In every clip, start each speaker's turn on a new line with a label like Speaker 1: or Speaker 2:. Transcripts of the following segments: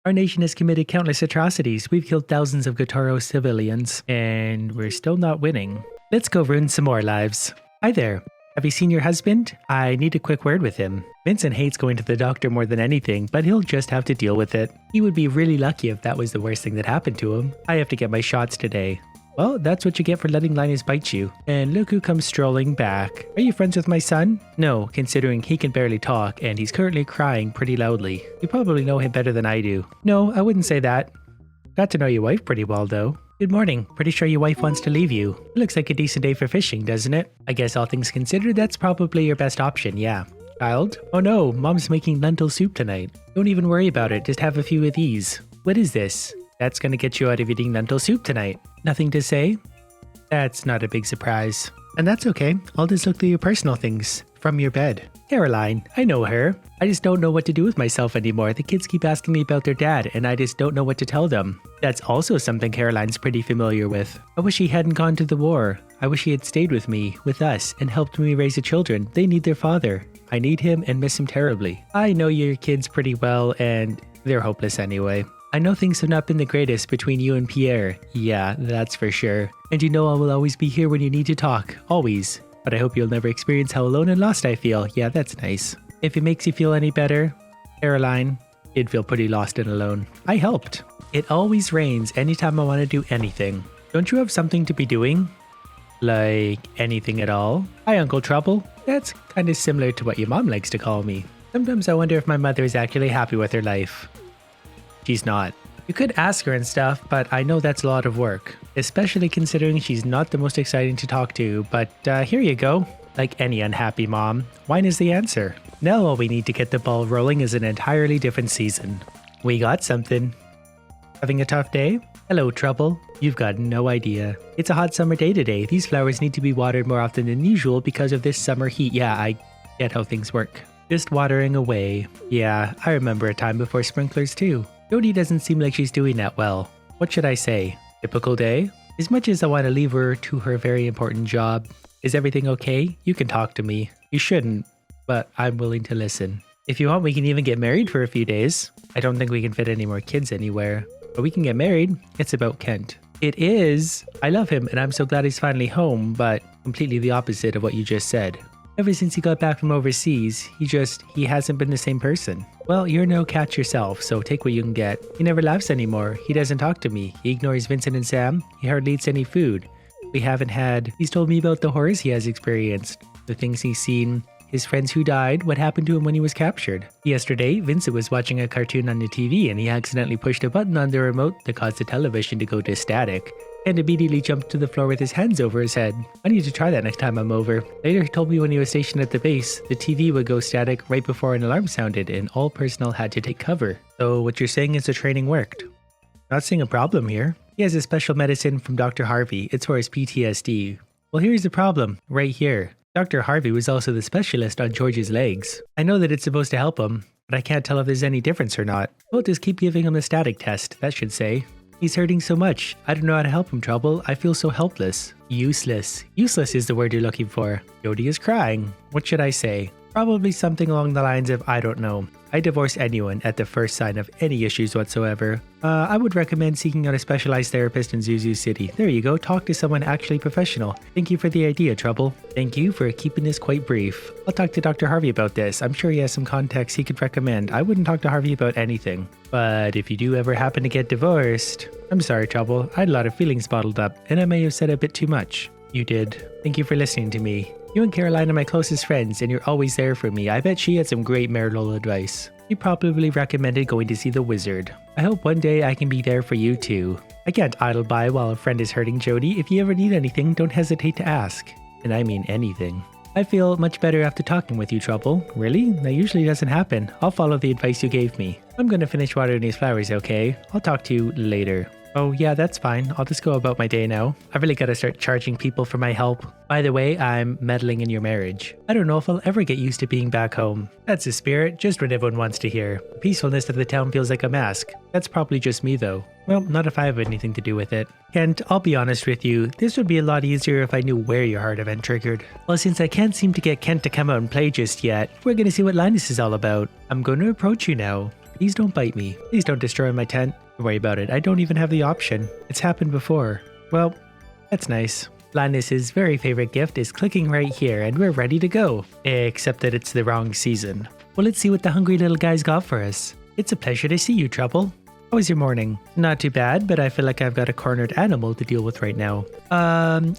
Speaker 1: Our nation has committed countless atrocities. We've killed thousands of Gotaro civilians, and we're still not winning. Let's go ruin some more lives. Hi there. Have you seen your husband? I need a quick word with him. Vincent hates going to the doctor more than anything, but he'll just have to deal with it. He would be really lucky if that was the worst thing that happened to him. I have to get my shots today. Well, that's what you get for letting Linus bite you. And look who comes strolling back. Are you friends with my son? No, considering he can barely talk and he's currently crying pretty loudly. You probably know him better than I do. No, I wouldn't say that. Got to know your wife pretty well though. Good morning. Pretty sure your wife wants to leave you. It looks like a decent day for fishing, doesn't it? I guess all things considered, that's probably your best option, yeah. Child? Oh no, mom's making lentil soup tonight. Don't even worry about it, just have a few of these. What is this? That's gonna get you out of eating lentil soup tonight. Nothing to say? That's not a big surprise. And that's okay, I'll just look through your personal things from your bed. Caroline, I know her. I just don't know what to do with myself anymore. The kids keep asking me about their dad, and I just don't know what to tell them. That's also something Caroline's pretty familiar with. I wish he hadn't gone to the war. I wish he had stayed with me, with us, and helped me raise the children. They need their father. I need him and miss him terribly. I know your kids pretty well, and they're hopeless anyway. I know things have not been the greatest between you and Pierre. Yeah, that's for sure. And you know I will always be here when you need to talk. Always. But I hope you'll never experience how alone and lost I feel. Yeah, that's nice. If it makes you feel any better, Caroline did feel pretty lost and alone. I helped. It always rains anytime I want to do anything. Don't you have something to be doing? Like anything at all? Hi, Uncle Trouble. That's kind of similar to what your mom likes to call me. Sometimes I wonder if my mother is actually happy with her life. She's not. You could ask her and stuff, but I know that's a lot of work. Especially considering she's not the most exciting to talk to, but here you go. Like any unhappy mom, wine is the answer. Now all we need to get the ball rolling is an entirely different season. We got something. Having a tough day? Hello, Trouble. You've got no idea. It's a hot summer day today. These flowers need to be watered more often than usual because of this summer heat. Yeah, I get how things work. Just watering away. Yeah, I remember a time before sprinklers too. Jodi doesn't seem like she's doing that well. What should I say? Typical day? As much as I want to leave her to her very important job, is everything okay? You can talk to me. You shouldn't, but I'm willing to listen. If you want, we can even get married for a few days. I don't think we can fit any more kids anywhere, but we can get married. It's about Kent. It is. I love him and I'm so glad he's finally home, but completely the opposite of what you just said. Ever since he got back from overseas, he hasn't been the same person. Well, you're no catch yourself, so take what you can get. He never laughs anymore. He doesn't talk to me. He ignores Vincent and Sam. He hardly eats any food. He's told me about the horrors he has experienced, the things he's seen, his friends who died, what happened to him when he was captured. Yesterday, Vincent was watching a cartoon on the TV and he accidentally pushed a button on the remote that caused the television to go to static, and immediately jumped to the floor with his hands over his head. I need to try that next time I'm over. Later, he told me when he was stationed at the base, the TV would go static right before an alarm sounded and all personnel had to take cover. So what you're saying is the training worked? Not seeing a problem here. He has a special medicine from Dr. Harvey. It's for his PTSD. Well, here's the problem, right here. Dr. Harvey was also the specialist on George's legs. I know that it's supposed to help him, but I can't tell if there's any difference or not. We'll just keep giving him the static test, that should say. He's hurting so much. I don't know how to help him, Trouble. I feel so helpless. Useless. Useless is the word you're looking for. Jodi is crying. What should I say? Probably something along the lines of, I don't know. I divorce anyone at the first sign of any issues whatsoever. I would recommend seeking out a specialized therapist in Zuzu City. There you go, talk to someone actually professional. Thank you for the idea, Trouble. Thank you for keeping this quite brief. I'll talk to Dr. Harvey about this. I'm sure he has some contacts he could recommend. I wouldn't talk to Harvey about anything. But if you do ever happen to get divorced... I'm sorry, Trouble. I had a lot of feelings bottled up, and I may have said a bit too much. You did. Thank you for listening to me. You and Caroline are my closest friends, and you're always there for me. I bet she had some great marital advice. She probably recommended going to see the wizard. I hope one day I can be there for you too. I can't idle by while a friend is hurting, Jodi. If you ever need anything, don't hesitate to ask. And I mean anything. I feel much better after talking with you, Trouble. Really? That usually doesn't happen. I'll follow the advice you gave me. I'm gonna finish watering these flowers, okay? I'll talk to you later. Oh yeah, that's fine. I'll just go about my day now. I really gotta start charging people for my help. By the way, I'm meddling in your marriage. I don't know if I'll ever get used to being back home. That's the spirit, just what everyone wants to hear. The peacefulness of the town feels like a mask. That's probably just me though. Well, not if I have anything to do with it. Kent, I'll be honest with you, this would be a lot easier if I knew where your heart event triggered. Well, since I can't seem to get Kent to come out and play just yet, we're gonna see what Linus is all about. I'm gonna approach you now. Please don't bite me. Please don't destroy my tent. Don't worry about it. I don't even have the option. It's happened before. Well, that's nice. Linus's very favorite gift is clicking right here, and we're ready to go. Except that it's the wrong season. Well, let's see what the hungry little guy's got for us. It's a pleasure to see you, Trouble. How was your morning? Not too bad, but I feel like I've got a cornered animal to deal with right now.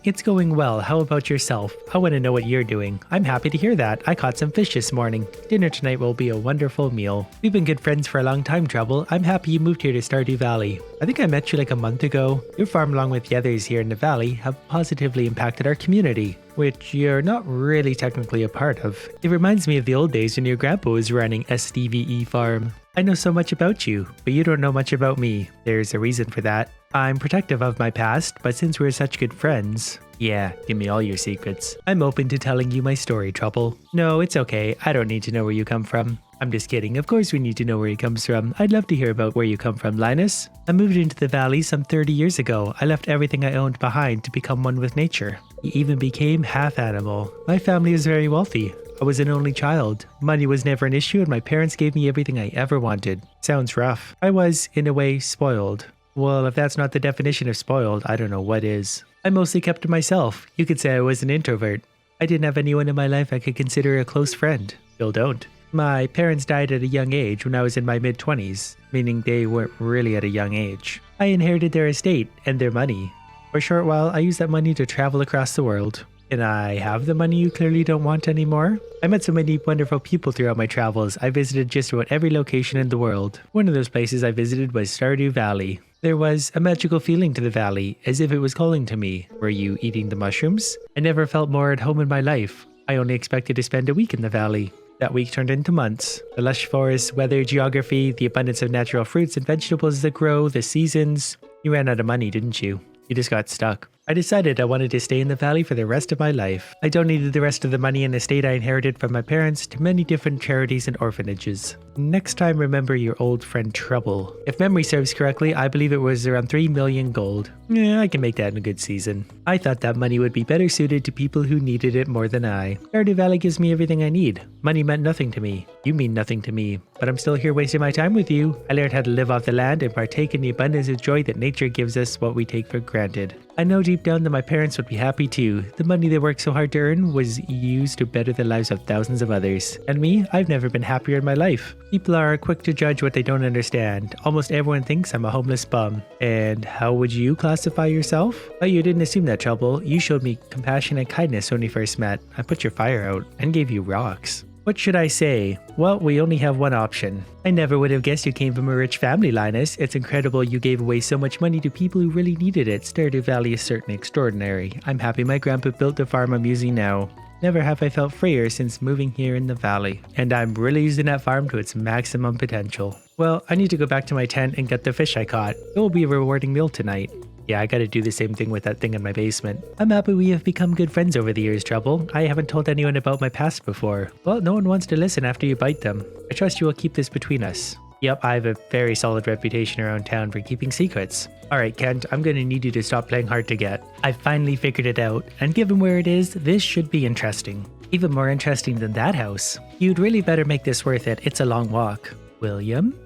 Speaker 1: It's going well. How about yourself? I want to know what you're doing. I'm happy to hear that. I caught some fish this morning. Dinner tonight will be a wonderful meal. We've been good friends for a long time, Trouble. I'm happy you moved here to Stardew Valley. I think I met you like a month ago. Your farm, along with the others here in the valley, have positively impacted our community, which you're not really technically a part of. It reminds me of the old days when your grandpa was running SDVE farm. I know so much about you, but you don't know much about me. There's a reason for that. I'm protective of my past, but since we're such good friends... Yeah, give me all your secrets. I'm open to telling you my story, Trouble. No, it's okay. I don't need to know where you come from. I'm just kidding. Of course we need to know where he comes from. I'd love to hear about where you come from, Linus. I moved into the valley some 30 years ago. I left everything I owned behind to become one with nature. He even became half animal. My family is very wealthy. I was an only child. Money was never an issue and my parents gave me everything I ever wanted. Sounds rough. I was, in a way, spoiled. Well, if that's not the definition of spoiled, I don't know what is. I mostly kept to myself. You could say I was an introvert. I didn't have anyone in my life I could consider a close friend. Still don't. My parents died at a young age when I was in my mid-20s, meaning they weren't really at a young age. I inherited their estate and their money. For a short while, I used that money to travel across the world. Can I have the money you clearly don't want anymore? I met so many wonderful people throughout my travels. I visited just about every location in the world. One of those places I visited was Stardew Valley. There was a magical feeling to the valley, as if it was calling to me. Were you eating the mushrooms? I never felt more at home in my life. I only expected to spend a week in the valley. That week turned into months. The lush forests, weather, geography, the abundance of natural fruits and vegetables that grow, the seasons. You ran out of money, didn't you? You just got stuck. I decided I wanted to stay in the valley for the rest of my life. I donated the rest of the money and estate I inherited from my parents to many different charities and orphanages. Next time, remember your old friend Trouble. If memory serves correctly, I believe it was around 3 million gold. Yeah, I can make that in a good season. I thought that money would be better suited to people who needed it more than I. Stardew Valley gives me everything I need. Money meant nothing to me. You mean nothing to me. But I'm still here wasting my time with you. I learned how to live off the land and partake in the abundance of joy that nature gives us what we take for granted. I know deep down that my parents would be happy too. The money they worked so hard to earn was used to better the lives of thousands of others. And me, I've never been happier in my life. People are quick to judge what they don't understand. Almost everyone thinks I'm a homeless bum. And how would you classify yourself? Oh, you didn't assume that, Trouble. You showed me compassion and kindness when we first met. I put your fire out and gave you rocks. What should I say? Well, we only have one option. I never would have guessed you came from a rich family, Linus. It's incredible you gave away so much money to people who really needed it. Stardew Valley is certainly extraordinary. I'm happy my grandpa built the farm I'm using now. Never have I felt freer since moving here in the valley. And I'm really using that farm to its maximum potential. Well, I need to go back to my tent and get the fish I caught. It will be a rewarding meal tonight. Yeah, I gotta do the same thing with that thing in my basement. I'm happy we have become good friends over the years, Trouble. I haven't told anyone about my past before. Well, no one wants to listen after you bite them. I trust you will keep this between us. Yep, I have a very solid reputation around town for keeping secrets. Alright, Kent, I'm gonna need you to stop playing hard to get. I finally figured it out, and given where it is, this should be interesting. Even more interesting than that house. You'd really better make this worth it. It's a long walk. William?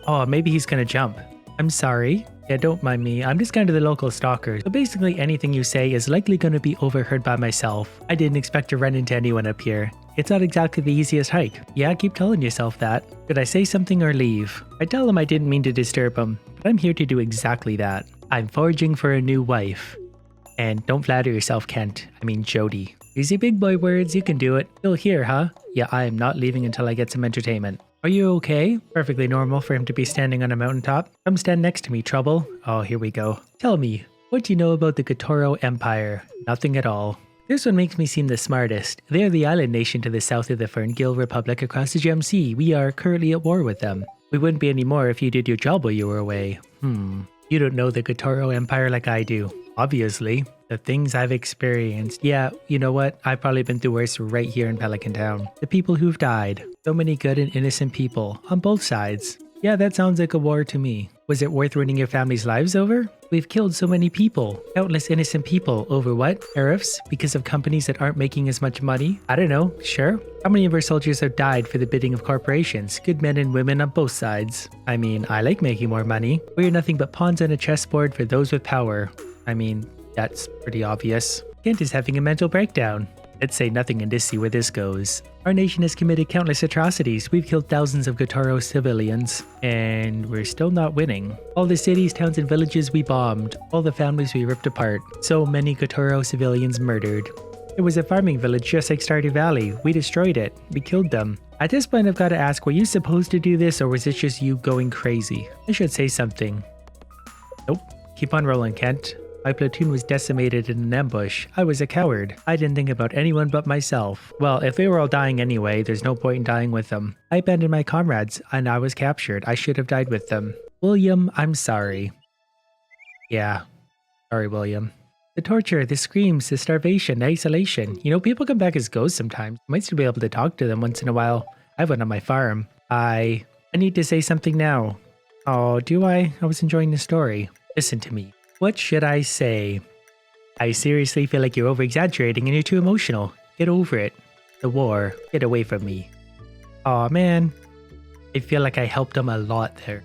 Speaker 1: Oh, maybe he's gonna jump. I'm sorry. Yeah, don't mind me. I'm just kind of the local stalker. So basically anything you say is likely going to be overheard by myself. I didn't expect to run into anyone up here. It's not exactly the easiest hike. Yeah, keep telling yourself that. Should I say something or leave? I tell him I didn't mean to disturb him, but I'm here to do exactly that. I'm foraging for a new wife. And don't flatter yourself, Kent. I mean Jodi. Easy big boy words, you can do it. Still here, huh? Yeah, I am not leaving until I get some entertainment. Are you okay? Perfectly normal for him to be standing on a mountaintop. Come stand next to me, Trouble. Oh, here we go. Tell me, what do you know about the Gotoro Empire? Nothing at all. This one makes me seem the smartest. They are the island nation to the south of the Ferngill Republic across the Gem Sea. We are currently at war with them. We wouldn't be anymore if you did your job while you were away. You don't know the Gotoro Empire like I do. Obviously. The things I've experienced. Yeah, you know what? I've probably been through worse right here in Pelican Town. The people who've died. So many good and innocent people. On both sides. Yeah, that sounds like a war to me. Was it worth ruining your family's lives over? We've killed so many people, countless innocent people, over what? Tariffs? Because of companies that aren't making as much money? I don't know, sure. How many of our soldiers have died for the bidding of corporations? Good men and women on both sides. I mean, I like making more money. We're nothing but pawns on a chessboard for those with power. I mean, that's pretty obvious. Kent is having a mental breakdown. Let's say nothing and just see where this goes. Our nation has committed countless atrocities. We've killed thousands of Gotaro civilians, and we're still not winning. All the cities, towns, and villages we bombed. All the families we ripped apart. So many Gotaro civilians murdered. It was a farming village just like Stardew Valley. We destroyed it. We killed them. At this point, I've got to ask, were you supposed to do this, or was it just you going crazy? I should say something. Nope. Keep on rolling, Kent. My platoon was decimated in an ambush. I was a coward. I didn't think about anyone but myself. Well, if they were all dying anyway, there's no point in dying with them. I abandoned my comrades, and I was captured. I should have died with them. William, I'm sorry. Yeah. Sorry, William. The torture, the screams, the starvation, the isolation. You know, people come back as ghosts sometimes. I might still be able to talk to them once in a while. I have one on my farm. I need to say something now. Oh, do I? I was enjoying the story. Listen to me. What should I say? I seriously feel like you're over-exaggerating and you're too emotional. Get over it. The war. Get away from me. Aw, man. I feel like I helped him a lot there.